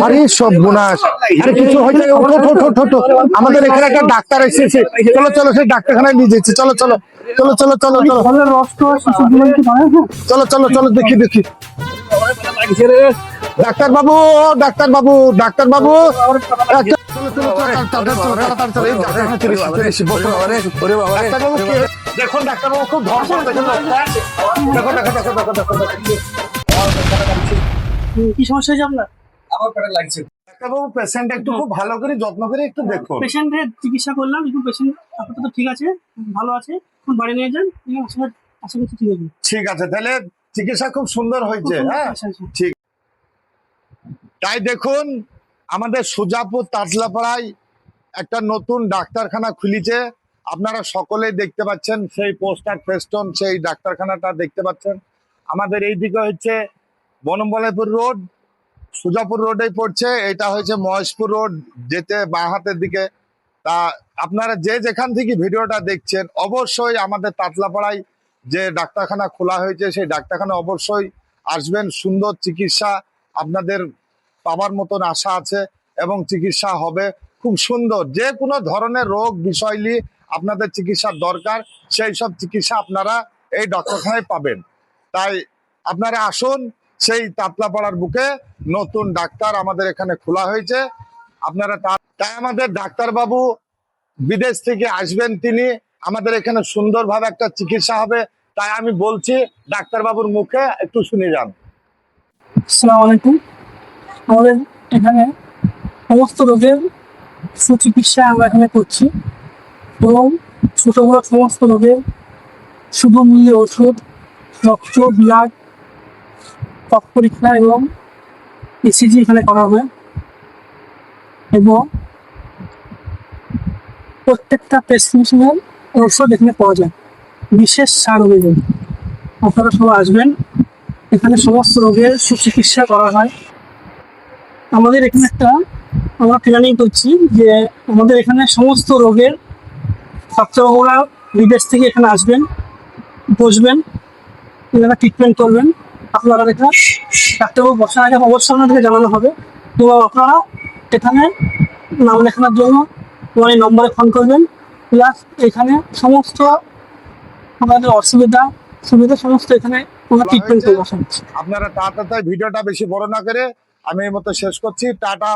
আরে সব গুনাশ, আরে কিছু হয়েছে? আমাদের এখানে একটা ডাক্তার এসেছে, চলো চলো সেই ডাক্তারখানায় নিয়ে যাচ্ছি, চলো চলো চলো চলো চলো চলো চলো চলো চলো দেখি দেখি। ডাক্তার বাবু, ডাক্তার বাবু, ডাক্তার বাবু, দেখুন ডাক্তার বাবু খুব ধর্ষণ, দেখো দেখো দেখো দেখো দেখো দেখো কি সমস্যা হয়েছে আপনার? আমার পেটে লাগছে। ডাক্তারবাবু পেশেন্ট একটু খুব ভালো করে যত্ন করে একটু দেখুন। পেশেন্টের চিকিৎসা করলাম, একটু পেশেন্ট আপাতত ঠিক আছে, ভালো আছে, এখন বাড়ি নিয়ে যান, আশা করছি ঠিক আছে। ঠিক আছে, তাহলে চিকিৎসা খুব সুন্দর হয়েছে। হ্যাঁ ঠিক। তাই দেখুন আমাদের সুজাপুর তাজলাপাড়ায় একটা নতুন ডাক্তারখানা খুলেছে, আপনারা সকলেই দেখতে পাচ্ছেন, সেই পোস্টার ফেস্টন সেই ডাক্তারখানাটা দেখতে পাচ্ছেন। আমাদের এই দিকে হচ্ছে বনমবলাইপুর রোড, সুজাপুর রোডেই পড়ছে, এটা হচ্ছে মহেশপুর রোড যেতে বাঁ হাতের দিকে। তা আপনারা যে যেখান থেকে ভিডিওটা দেখছেন অবশ্যই আমাদের তাতলাপাড়ায় যে ডাক্তারখানা খোলা হয়েছে সেই ডাক্তারখানা অবশ্যই আসবেন। সুন্দর চিকিৎসা আপনাদের পাবার মতন আশা আছে এবং চিকিৎসা হবে খুব সুন্দর। যে কোনো ধরনের রোগ বিষয় নিয়ে আপনাদের চিকিৎসার দরকার, সেই সব চিকিৎসা আপনারা এই ডাক্তারখানায় পাবেন। তাই আপনারা আসুন, সেই তাতলাপাড়ার বুকে নতুন ডাক্তার আমাদের এখানে খোলা হয়েছে। আপনারা তাই আমাদের ডাক্তারবাবু বিদেশ থেকে আসবেন, তিনি আমাদের এখানে সুন্দরভাবে একটা চিকিৎসা হবে। তাই আমি বলছি ডাক্তারবাবুর মুখে একটু শুনে যান। আসসালামু আলাইকুম। আমাদের এখানে সমস্ত রোগের সুচিকিৎসা আমরা এখানে করছি এবং ছোট বড় সমস্ত রোগের শুভ মূল্যে ওষুধ, রক্ত, ব্লাড, ত্বক পরীক্ষা এবং ইসিজি এখানে করা হবে এবং প্রত্যেকটা প্রেসক্রিপশনের ওষুধ এখানে পাওয়া যায় বিশেষ ছাড় অনুযায়ী। আপনারা সবাই আসবেন, এখানে সমস্ত রোগের সুচিকিৎসা করা হয়। আমাদের এখানে আমরা প্ল্যানিং করছি যে আমাদের এখানে সমস্ত রোগের ডাক্তারবাবুরা বিদেশ থেকে এখানে আসবেন, বসবেন, এনারা ট্রিটমেন্ট করবেন। আপনারা এখানে ডাক্তারবাবু বসার আগে অবশ্যই আপনাদেরকে জানানো হবে এবং আপনারা এখানে নাম লেখানোর জন্য আমার এই নম্বরে ফোন করবেন। প্লাস এখানে সমস্ত আমাদের সুবিধা সমস্ত এখানে ট্রিটমেন্ট করে বসা হচ্ছে। আপনারা তাড়াতাড়ি ভিডিওটা বেশি বড় না করে আমি এই মতো শেষ করছি। টাটা।